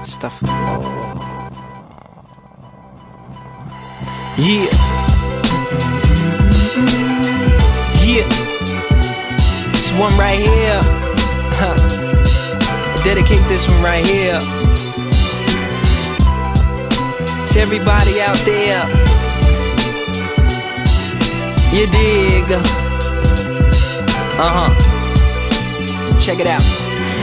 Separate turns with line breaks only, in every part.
Stuff. Yeah. Yeah. This one right here. Dedicate this one right here to everybody out there. You dig? Check it out.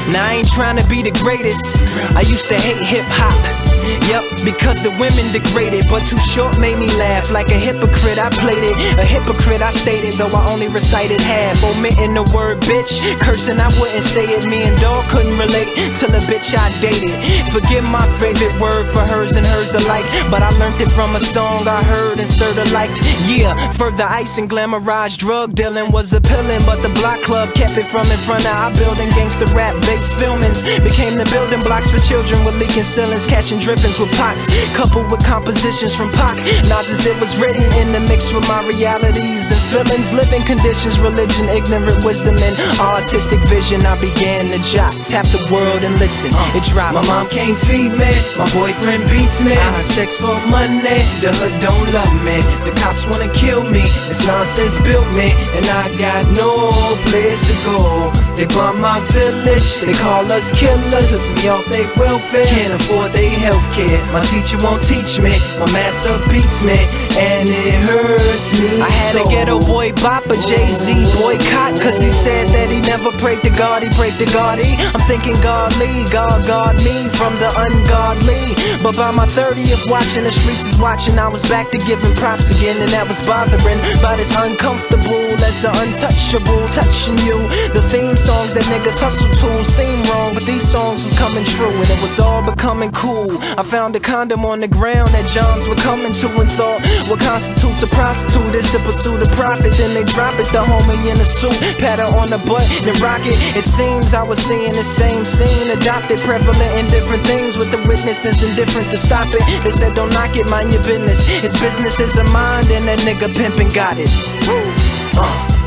Now I ain't tryna be the greatest. I used to hate hip-hop. Yep, because the women degraded, but Too Short made me laugh. Like a hypocrite, I played it. A hypocrite, I stated, though I only recited half. Omitting the word bitch, cursing I wouldn't say it. Me and dog couldn't relate till the bitch I dated. Forget my favorite word for hers and hers alike, but I learned it from a song I heard and sorta liked. Yeah, further ice and glamorized drug dealing was appealing, but the block club kept it from in front of our building. Gangsta rap based filmings became the building blocks for children with leaking ceilings, catching drippings with pots, coupled with compositions from Pac. Nas as it was written in the mix with my realities and feelings, living conditions, religion, ignorant wisdom, and artistic vision. I began to jot, tap the world and listen. It dropped. My mom can't feed me, my boyfriend beats me. I have sex for money, the hood don't love me. The cops wanna kill me, this nonsense built me, and I got no place to go. They bomb my village, they call us killers. Took me off they welfare, can't afford they healthcare. My teacher won't teach me, my master beats me, and it hurts me. I had a ghetto boy bop, a Jay-Z boycott, cause he said that he never prayed to God, he prayed to Gotti. I'm thinking godly, God guard me from the ungodly. But by my 30th watching, the streets is watching, I was back to giving props again, and that was bothering. But it's uncomfortable as the untouchable touching you. The theme songs that niggas hustle to seem wrong, but these songs was coming true, and it was all becoming cool. I found a condom on the ground that Johns were coming to, and thought what constitutes a prostitute is the pursuit of profit. Then they drop it, the homie in a suit, pat her on the butt, then rock it. It seems I was seeing the same scene, adopted, prevalent in different things, with the witnesses indifferent to stop it. They said don't knock it, mind your business. It's business is a mind, and that nigga pimpin' got it.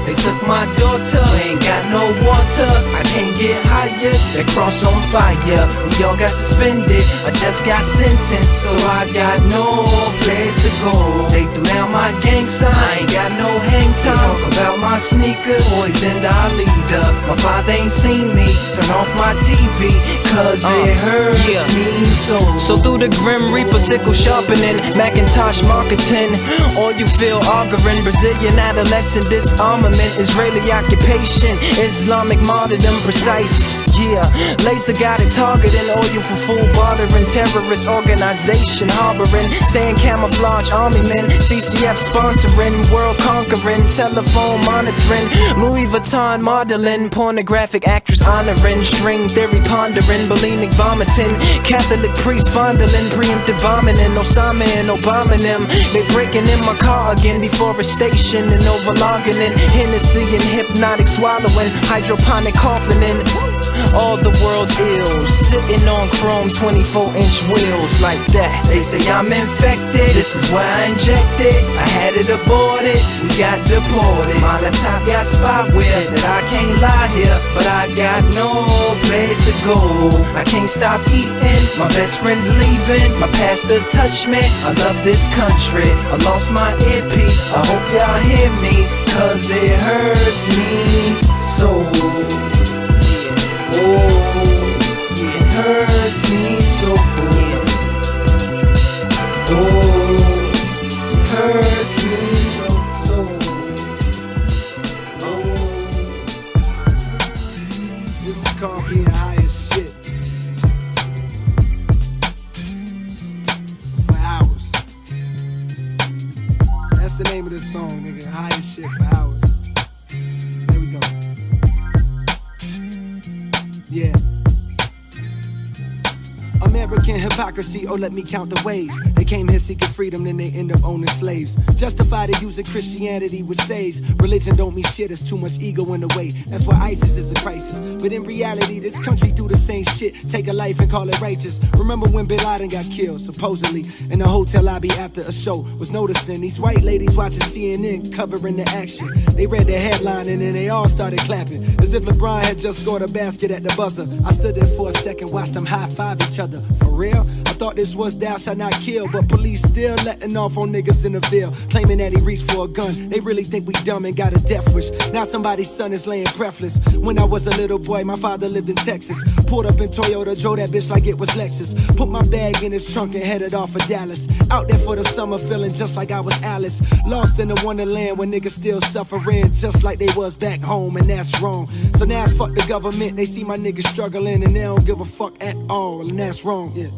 They took my daughter, we ain't got no water. I can't get higher, that cross on fire. We all got suspended, I just got sentenced, so I got no place to go. They threw down my gang sign, I ain't got no hang time. They talk about my sneakers, poisoned our leader. My father ain't seen me, turn off my TV, cause it hurts me so. So through the Grim Reaper sickle sharpening, Macintosh marketing, all you feel arguing, Brazilian adolescent disarmament, Israeli occupation, Islamic martyrdom precise. Yeah, laser guided targeting, oil for food bartering, terrorist organization harboring, saying camouflage army men, CCF sponsoring, world conquering, telephone monitoring, Louis Vuitton modeling, pornographic actress honoring, string theory pondering, bulimic vomiting, Catholic priest fondling, preemptive bombing, and Osama and Obama them. They breaking in my car again, deforestation and overlogging in Hennessy and hypnotic swallowing, hydroponic coughing in. All the world's ills, sitting on chrome 24-inch wheels like that. They say I'm infected, this is why I injected. I had it aborted, we got deported. My laptop got spyware that I can't lie here, but I got no place to go. I can't stop eating, my best friend's leaving. My pastor touched me, I love this country. I lost my earpiece, I hope y'all hear me, cause it hurts me so. Oh, yeah, it hurts me so. Oh, it hurts me so. Oh, this is called being high as shit. For hours. That's the name of this song, nigga. High as shit for hours. There we go. Yeah. American hypocrisy, oh let me count the ways they
White came here seeking freedom, then they end up owning slaves. Justified it using Christianity, which says religion don't mean shit, there's too much ego in the way. That's why ISIS is a crisis. But in reality, this country do the same shit. Take a life and call it righteous. Remember when Bin Laden got killed, supposedly, in a hotel lobby after a show. Was noticing these white ladies watching CNN covering the action. They read the headline and then they all started clapping, as if LeBron had just scored a basket at the buzzer. I stood there for a second, watched them high-five each other. For real? I thought this was thou shalt not kill, but police still letting off on niggas in the Ville, claiming that he reached for a gun. They really think we dumb and got a death wish. Now somebody's son is laying breathless. When I was a little boy, my father lived in Texas. Pulled up in Toyota, drove that bitch like it was Lexus. Put my bag in his trunk and headed off for Dallas. Out there for the summer, feeling just like I was Alice. Lost in the wonderland where niggas still suffering, just like they was back home, and that's wrong. So now it's fuck the government. They see my niggas struggling and they don't give a fuck at all, and that's wrong, yeah.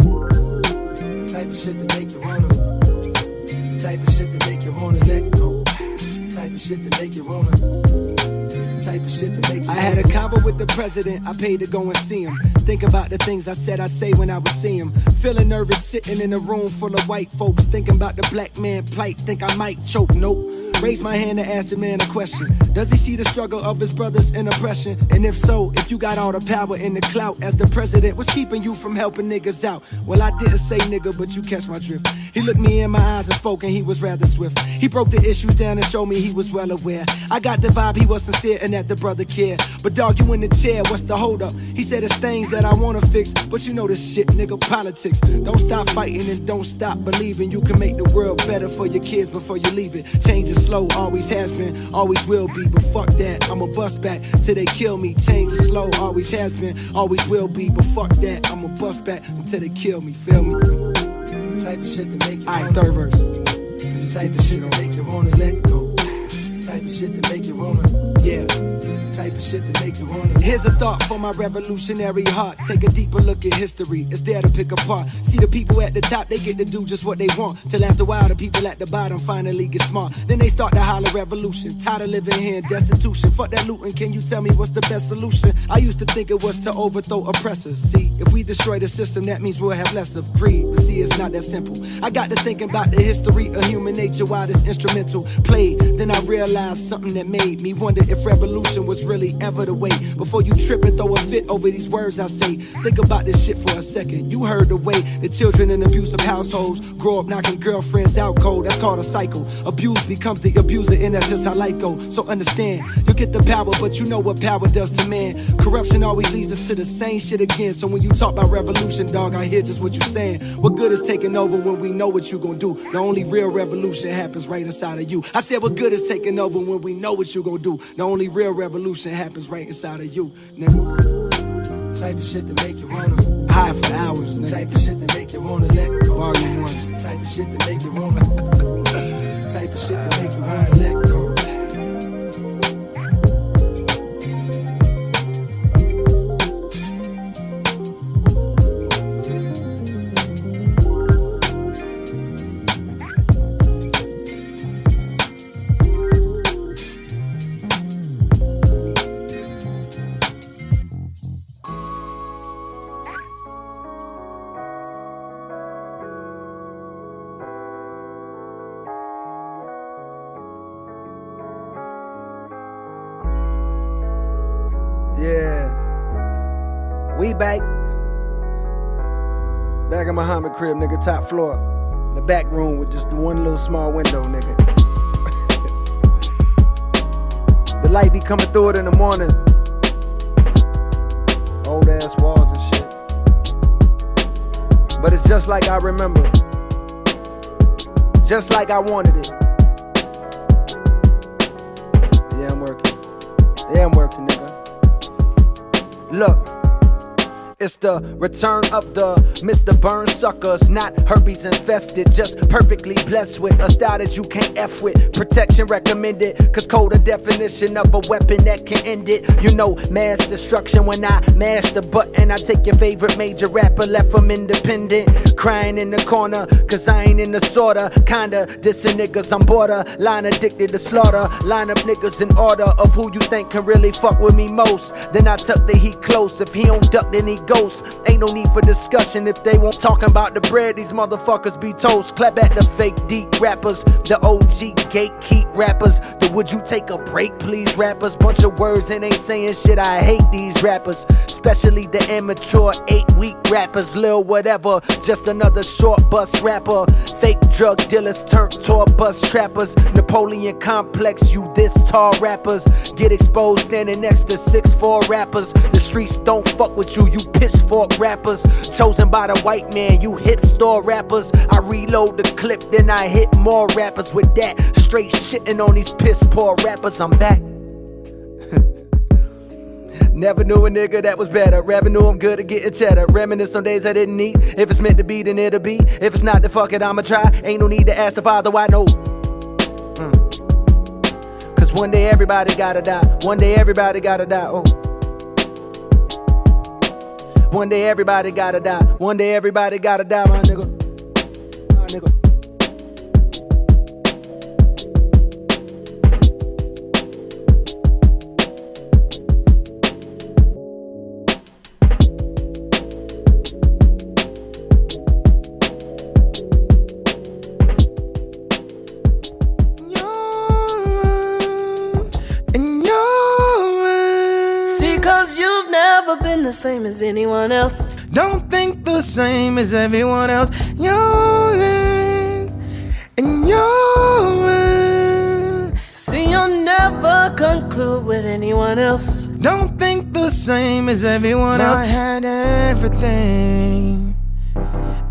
The type of shit that make you wanna, the type of shit that make you wanna let go, the type of shit that make you wanna, the type of shit that make you wanna. I had a convo with the president, I paid to go and see him. Think about the things I said I'd say when I would see him. Feeling nervous sitting in a room full of white folks, thinking about the black man plight, think I might choke, nope. Raise my hand to ask the man a question. Does he see the struggle of his brothers in oppression? And if so, if you got all the power and the clout as the president, what's keeping you from helping niggas out? Well, I didn't say nigga, but you catch my drift. He looked me in my eyes and spoke, and he was rather swift. He broke the issues down and showed me he was well aware. I got the vibe he was sincere and that the brother cared. But dog, you in the chair, what's the hold up? He said it's things that I wanna fix, but you know this shit, nigga, politics. Don't stop fighting and don't stop believing you can make the world better for your kids before you leave it. Change is slow, always has been, always will be, but fuck that, I'ma bust back till they kill me. Change is slow, always has been, always will be, but fuck that, I'ma bust back until they kill me, feel me? The type of shit that make you wanna, third verse. The type of shit that make you wanna let go. The type of shit that make you wanna, yeah. The type of shit that make you wanna. Here's a thought for my revolutionary heart. Take a deeper look at history, it's there to pick apart. See the people at the top, they get to do just what they want, till after a while the people at the bottom finally get smart. Then they start to holler revolution, tired of living here in destitution. Fuck that looting, can you tell me what's the best solution? I used to think it was to overthrow oppressors. See, if we destroy the system, that means we'll have less of greed. But see, it's not that simple. I got to thinking about the history of human nature while this instrumental played. Then I realized something that made me wonder if revolution was really ever the way. Before you trip and throw a fit over these words I say, think about this shit for a second. You heard the way the children in abusive households grow up knocking girlfriends out cold. That's called a cycle. Abuse becomes the abuser, and that's just how life goes. So understand, you get the power, but you know what power does to man. Corruption always leads us to the same shit again. So when you talk about revolution, dog, I hear just what you're saying. What good is taking over when we know what you gon' do? The only real revolution happens right inside of you. I said, what good is taking over when we know what you gon' do? The only real revolution happens right inside of you, nigga. Type of shit that make you wanna high for hours, nigga. Type of shit that make you wanna let go. Volume 1. Type of shit that make you wanna. Type of shit that make you wanna let go. Yeah, we back in Muhammad crib, nigga, top floor, the back room with just the one little small window, nigga. The light be coming through it in the morning. Old ass walls and shit, but it's just like I remember, just like I wanted it. Yeah, I'm working, nigga. Look, it's the return of the Mr. Burn suckers, not herpes infested, just perfectly blessed with a style that you can't F with. Protection recommended, cause code a definition of a weapon that can end it. You know, mass destruction when I mash the button. I take your favorite major rapper, left them independent, crying in the corner, cause I ain't in the sorta. Kinda dissing niggas, I'm borderline addicted to slaughter. Line up niggas in order of who you think can really fuck with me most. Then I tuck the heat close, if he don't duck then he ghosts. Ain't no need for discussion if they won't talking about the bread. These motherfuckers be toast. Clap at the fake deep rappers, the OG gatekeep rappers. The would you take a break please rappers? Bunch of words and ain't saying shit. I hate these rappers, especially the immature 8-week rappers. Lil whatever, just another short bus rapper. Fake drug dealers turned tour bus trappers. Napoleon complex, you this tall rappers. Get exposed standing next to 6'4" rappers. The streets don't fuck with you, you pitchfork rappers. Chosen by the white man, you hit store rappers. I reload the clip, then I hit more rappers with that. Straight shitting on these piss poor rappers, I'm back. Never knew a nigga that was better. Revenue, I'm good at getting cheddar. Reminisce on days I didn't eat. If it's meant to be, then it'll be. If it's not, then fuck it, I'ma try. Ain't no need to ask the Father why, no. Cause one day everybody gotta die. One day everybody gotta die, oh. One day everybody gotta die. One day everybody gotta die, my nigga. My nigga.
Cause you've never been the same as anyone else.
Don't think the same as everyone else. You're and you're.
See, you'll never conclude with anyone else.
Don't think the same as everyone else. I had everything,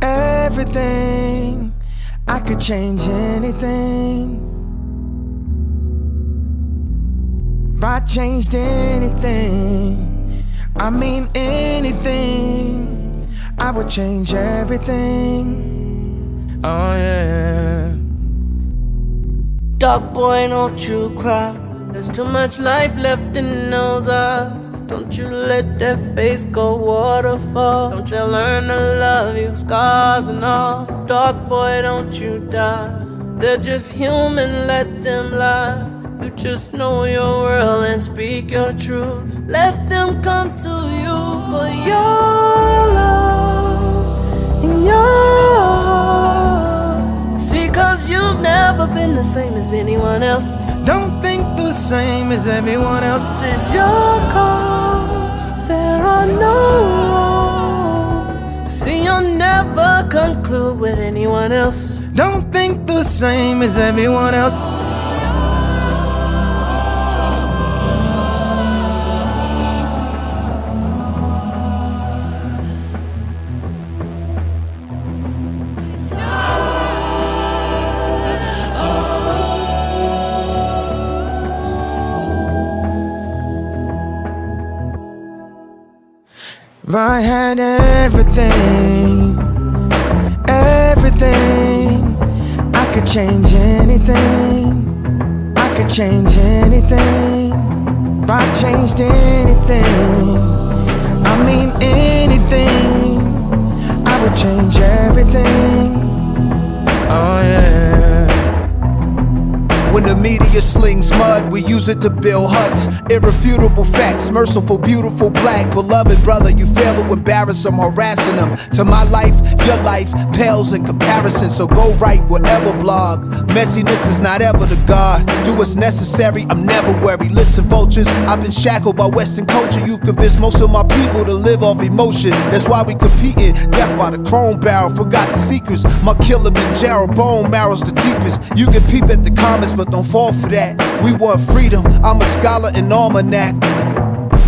everything. I could change anything. If I changed anything, I mean anything, I would change everything. Oh yeah.
Dog boy, don't you cry. There's too much life left in those eyes. Don't you let that face go waterfall. Don't you learn to love you, scars and all. Dog boy, don't you die. They're just human, let them lie. You just know your world and speak your truth. Let them come to you for your love and your heart. See, cause you've never been the same as anyone else.
Don't think the same as everyone else.
It's your call, there are no wrongs. See, you'll never conclude with anyone else.
Don't think the same as everyone else. If I had everything, everything, I could change anything. I could change anything. If I changed anything, I mean anything, I would change everything. Oh yeah.
When the media slings mud, we use it to build huts. Irrefutable facts, merciful, beautiful, black. Beloved brother, you fail to embarrass them, harassing them. To my life, your life pales in comparison. So go write whatever blog. Messiness is not ever the God. Do what's necessary, I'm never worried. Listen, vultures, I've been shackled by Western culture. You convinced most of my people to live off emotion. That's why we competing. Death by the chrome barrel, forgot the secrets. My killer been Gerald, bone marrow's the deepest. You can peep at the comments, but don't fall for that. We want freedom, I'm a scholar in almanac.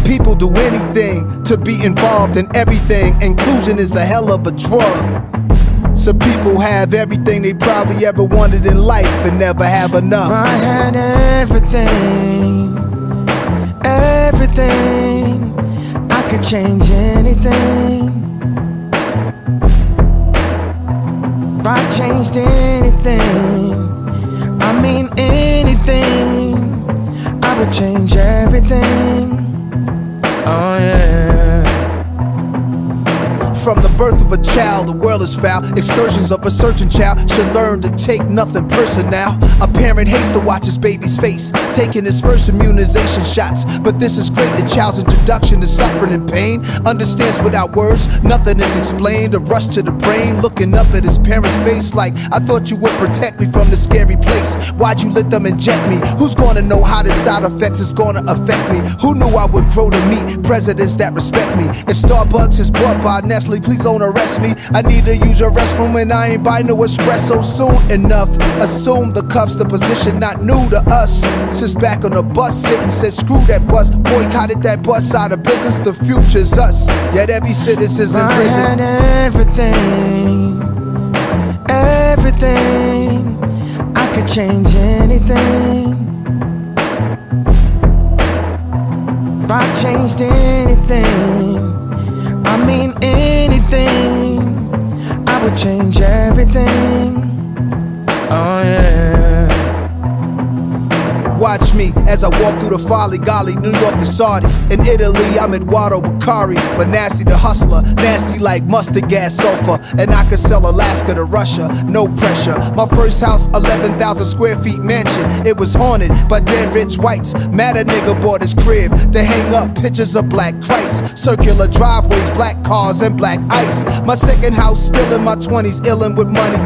People do anything to be involved in everything. Inclusion is a hell of a drug. Some people have everything they probably ever wanted in life and never have enough.
I had everything, everything. I could change anything. If I changed anything, I mean anything, I would change everything. Oh yeah.
From the birth of a child, the world is foul. Excursions of a searching child should learn to take nothing personal. A parent hates to watch his baby's face, taking his first immunization shots. But this is great, the child's introduction to suffering and pain. Understands without words, nothing is explained. A rush to the brain, looking up at his parents' face like, I thought you would protect me from the scary place. Why'd you let them inject me? Who's gonna know how the side effects is gonna affect me? Who knew I would grow to meet presidents that respect me? If Starbucks is bought by Nestle, please don't arrest me. I need to use your restroom and I ain't buy no espresso soon enough. Assume the cuffs, the position not new to us. Sits back on the bus, sitting, said screw that bus. Boycotted that bus out of business, the future's us. Yet every citizen's in prison.
I had everything, everything. I could change anything. If I changed anything, I mean anything, I would change everything. Oh yeah.
Watch me as I walk through the folly golly, New York to Saudi. In Italy, I'm Eduardo Bacari, but nasty the hustler, nasty like mustard gas sulfur. And I could sell Alaska to Russia, no pressure. My first house, 11,000 square feet mansion. It was haunted by dead rich whites. Mad a nigga bought his crib to hang up pictures of black Christ. Circular driveways, black cars, and black ice. My second house, still in my 20s, illin' with money.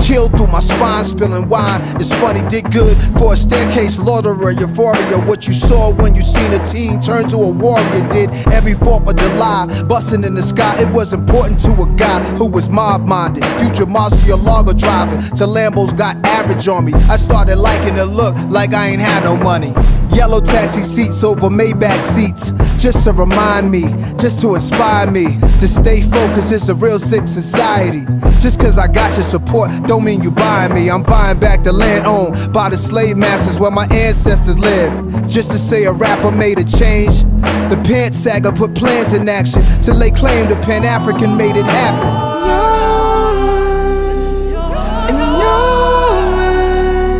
Chilled through my spine, spilling wine. It's funny, did good for a staircase, Lord euphoria, what you saw when you seen a teen turn to a warrior. Did every 4th of July, bustin' in the sky. It was important to a guy who was mob-minded. Future Murcielago driving till Lambos got average on me. I started liking the look like I ain't had no money. Yellow taxi seats over Maybach seats, just to remind me, just to inspire me to stay focused. It's a real sick society. Just cause I got your support don't mean you buying me. I'm buying back the land owned by the slave masters where my ancestors lived. Just to say a rapper made a change. The Pant Saga put plans in action to lay claim the Pan-African made it happen.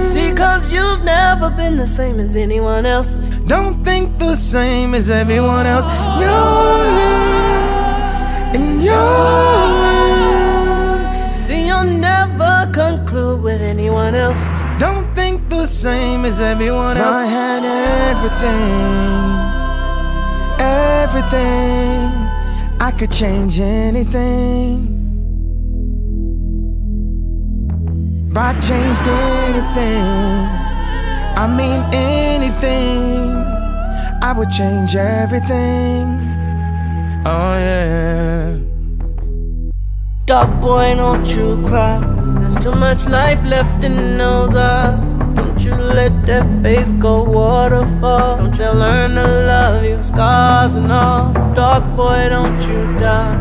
See, cause you've never been the same as anyone else. Don't think the same as everyone else. And see, you'll never conclude with anyone else. Don't think the same as everyone else. I had everything. I could change anything. If I changed anything, I mean anything, I would change everything. Oh yeah. Dog boy, don't you cry. There's too much life left in those eyes. Don't you let that face go waterfall. Don't you learn to love your scars and all. Dog boy, don't you die.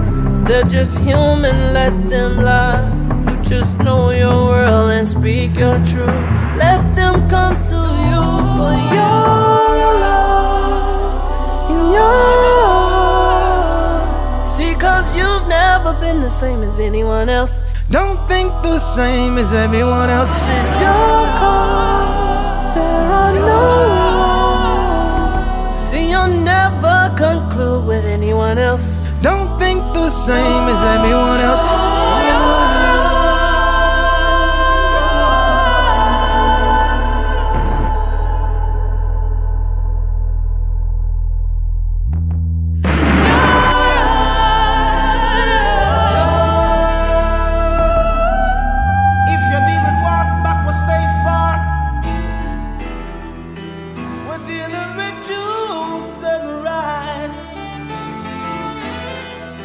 They're just human, let them lie. You just know your world and speak your truth. Let them come to you for your love and your. See, cause you've never been the same as anyone else. Don't think the same as everyone else. This is your call, there are no rules. See, you'll never conclude with anyone else. Don't think the same as everyone else.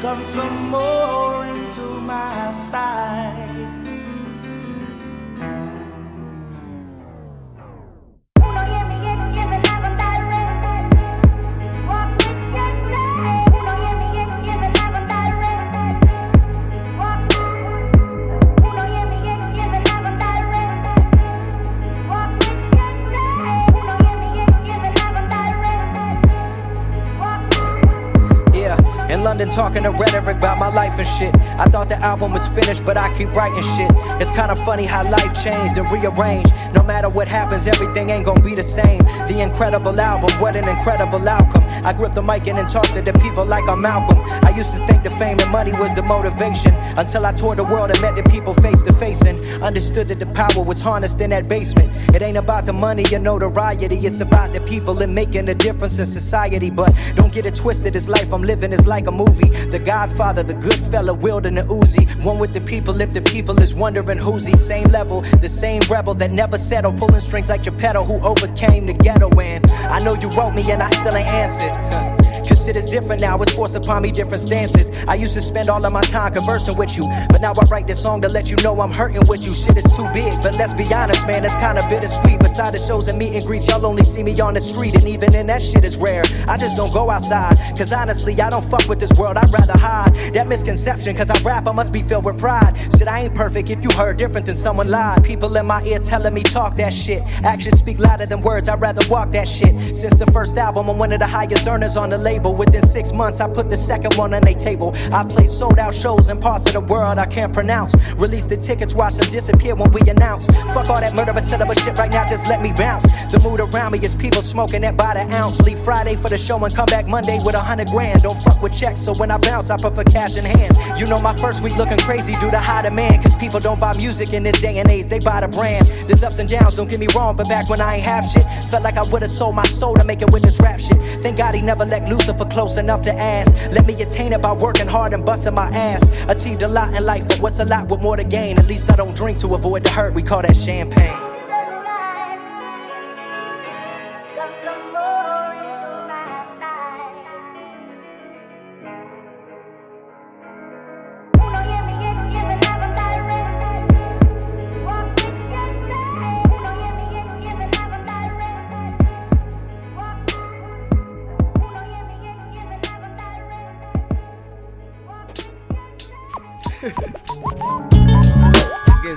Come some more
than talking to rhetoric about my life and shit. I thought the album was finished, but I keep writing shit. It's kinda funny how life changed and rearranged. No matter what happens, everything ain't gonna be the same. The incredible album, what an incredible outcome. I grip the mic and talk to the people like I'm Malcolm. I used to think the fame and money was the motivation, until I toured the world and met the people face to face and understood that the power was harnessed in that basement. It ain't about the money or notoriety, it's about the people and making a difference in society. But don't get it twisted, this life I'm living is like a movie. The Godfather, the good fella, wielding the Uzi. One with the people, if the people is wondering who's he. Same level, the same rebel that never settled, pulling strings like Geppetto, who overcame the ghetto. And I know you wrote me and I still ain't answered. Cause shit is different now, it's forced upon me different stances. I used to spend all of my time conversing with you, but now I write this song to let you know I'm hurting with you. Shit is too big, but let's be honest, man, it's kinda bittersweet. Beside the shows and meet and greets, y'all only see me on the street, and even then that shit is rare. I just don't go outside, cause honestly I don't fuck with this world, I'd rather hide. That misconception, cause I rap, I must be filled with pride. Shit, I ain't perfect, if you heard different then someone lied. People in my ear telling me talk that shit. Actions speak louder than words, I'd rather walk that shit. Since the first album, I'm one of the highest earners on the label. Within 6 months, I put the second one on their table. I played sold out shows in parts of the world I can't pronounce. Release the tickets, watch them disappear when we announce. Fuck all that murderous set up a shit right now, just let me bounce. The mood around me is people smoking that by the ounce. Leave Friday for the show and come back Monday with 100 grand. Don't fuck with checks, so when I bounce, I prefer cash in hand. You know my first week looking crazy due to high demand, cause people don't buy music in this day and age, they buy the brand. There's ups and downs, don't get me wrong, but back when I ain't have shit, felt like I would've sold my soul to make it with this rap shit. Thank God he never let Lucifer close enough to ask. Let me attain it by working hard and busting my ass. Achieved a lot in life, but what's a lot with more to gain? At least I don't drink to avoid the hurt, we call that champagne.
Against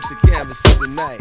the canvas of the night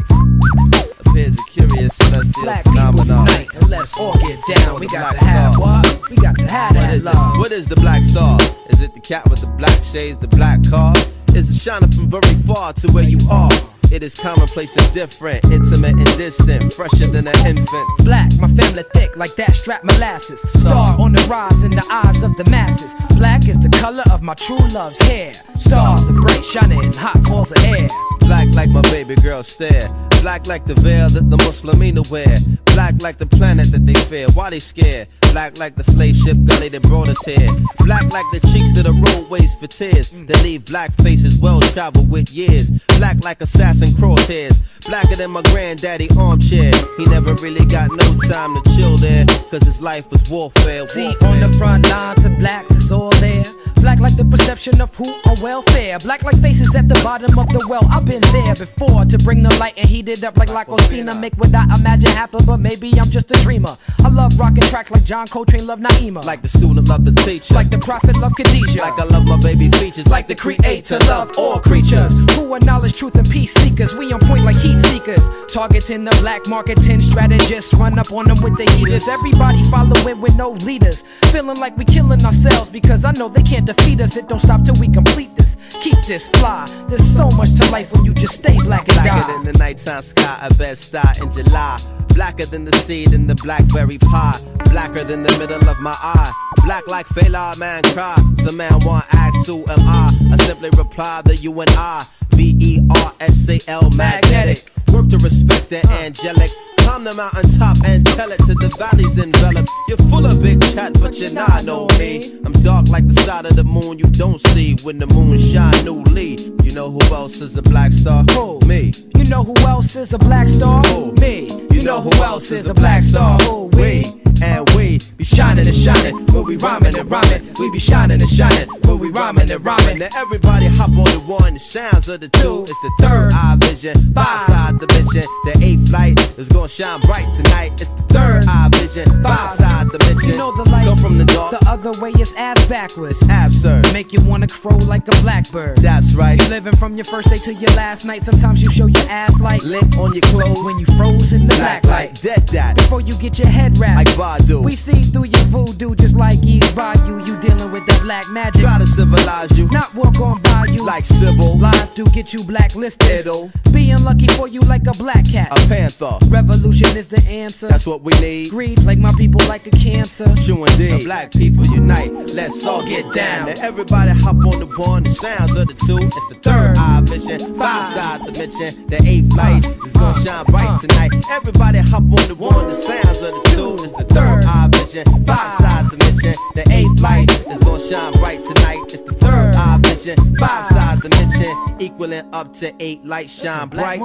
appears a curious celestial
Black people
phenomenon.
unite and let's all get down. We got to have what? We got to have that love.
What is the black star? Is it the cat with the black shades, the black car? Is it shining from very far to where you are? It is commonplace and different, intimate and distant, fresher than an infant.
Black, my family thick like that strap molasses. Star on the rise in the eyes of the masses. Black is the color of my true love's hair. Stars are bright, shining, hot balls of air.
Black like my baby girl stare. Black like the veil that the Muslimina wear. Black like the planet that they fear. Why they scared? Black like the slave ship gully that brought us here. Black like the cheeks that the roadways for tears. That leave black faces well traveled with years. Black like assassin crosshairs. Blacker than my granddaddy armchair. He never really got no time to chill there, cause his life was warfare.
See, on the front lines, the blacks is all there. Black like the perception of who on welfare. Black like faces at the bottom of the well. I've been there before to bring the light and heat it up like Lacosina. Make what I imagine happen, but maybe I'm just a dreamer. I love rocking tracks like John Coltrane loved Naima.
Like the student loved the teacher.
Like the prophet loved Khadijah.
Like I love my baby features. Like the creator love all creatures.
Who are knowledge, truth, and peace seekers. We on point like heat seekers. Targeting the black marketing strategists. Run up on them with the heaters. Everybody following with no leaders. Feeling like we killing ourselves because I know they can't defeat us. It don't stop till we complete this. Keep this fly. There's so much to life when you just stay black and die.
Blacker than the nighttime sky, a bed star in July. Blacker than the seed in the blackberry pie. Blacker than the middle of my eye. Black like Fela, man cry. Some man want ask who am I simply reply that you and I VERSAL magnetic. Work to respect the angelic. Climb the mountaintop and tell it to the valleys enveloped. You're full of big chat, but you're not know me. I'm dark like the side of the moon you don't see when the moon shine newly. You know who else is a black star?
Who?
Me.
You know who else is a black star?
Who?
Me.
You know who else is a black star?
Who?
We. And we be shining and shining when we rhyming and rhyming. We be shining and shining when we rhyming and rhyming. Now everybody hop on the one, the sounds of the two. It's the third eye vision, five side dimension. The eighth light is gonna shine bright tonight. It's the third eye vision, five side dimension.
You know the light,
come from the dark,
the other way is ass backwards.
Absurd,
make you wanna crow like a blackbird.
That's right.
You living from your first day to your last night. Sometimes you show your ass like
lint on your clothes
when you froze in the black light.
Dead that
before you get your head wrapped
like Badu.
We see through your voodoo just like Eve's Bayou. You dealing with that black magic.
Try to civilize you,
Not walk on by you.
like Sybil.
Lies do get you blacklisted.
It'll
Be unlucky for you like a black cat.
a panther.
Revolution is the answer.
That's what we need.
Greed plague my people like a cancer.
True indeed. Black people unite. Let's all get down. Now everybody hop on the one. The sounds of the two. It's the third eye vision. Five side dimension. The eighth light is gonna shine bright tonight. Everybody hop on the one. The sounds of the two. It's the third eye vision. Five side dimension. The eighth light is gonna shine bright tonight. It's the third eye vision. Five side dimension. Equaling up to 8 lights shine bright.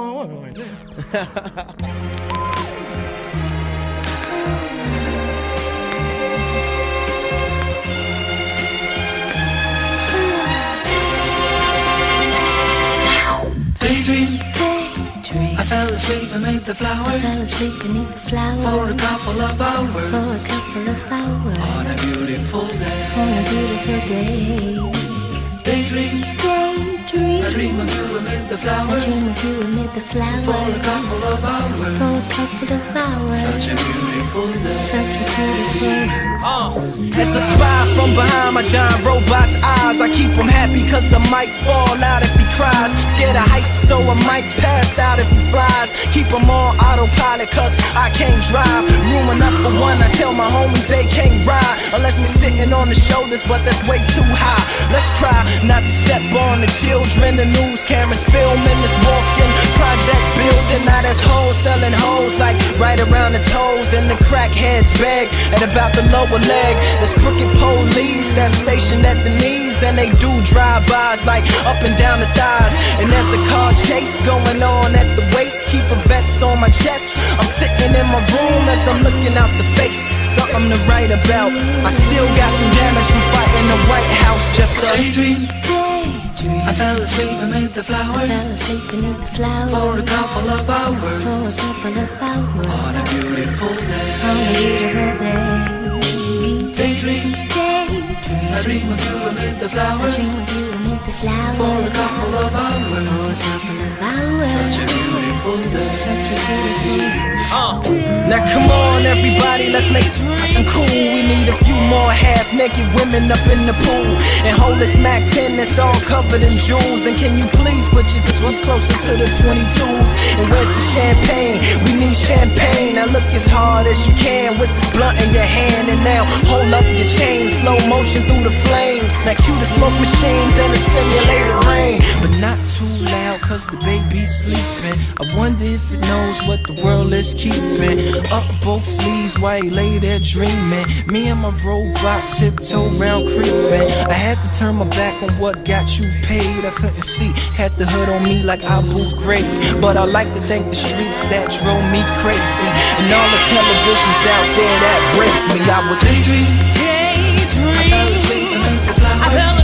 Daydream. I fell asleep amid the flowers. For a couple of hours. On a beautiful day. Daydream. I dream of you amid the flowers. For a couple of hours. Such a beautiful day.
It's a spy from behind my giant robot's eyes. I keep him happy cause I might fall out if he cries. Scared of heights so I might pass out if he flies. Keep him on autopilot cause I can't drive. Room enough for one, I tell my homies they can't ride. Unless me sitting on the shoulders, but that's way too high. Let's try not to step on the children. The news cameras filming this walking project building. Now there's hoes selling hoes like right around the toes. And the crackheads beg at about the lower leg. There's crooked police that's stationed at the knees. And they do drive-bys like up and down the thighs. And there's a car chase going on at the waist. Keep a vest on my chest. I'm sitting in my room as I'm looking out the face. Something to write about. I still got some damage from fighting the White House. Just a
Daydream. I fell asleep amid the flowers. For a couple of hours. On a beautiful day. Daydream. I dream of you amid the flowers. For a couple of hours. Such a beautiful day.
Now come on everybody, let's make it cool. We need a few more half-naked women up in the pool. And hold this Mac 10 that's all covered in jewels. And can you please put your ones closer to the 22s? And where's the champagne? We need champagne. Now look as hard as you can with this blunt in your hand. And now hold up your chain, slow motion through the flames. Now cue the smoke machines and the simulated rain. But not too loud cause the baby's sleeping. I wonder if it knows what the world is keeping. Up both sleeves while he lay there dreaming. Me and my robot tiptoe round creeping. I had to turn my back on what got you paid. I couldn't see, had the hood on me like Abu Ghraib. But I like to thank the streets that drove me crazy. And all the televisions out there that breaks me. I was
Daydream. I fell asleep amid the flowers.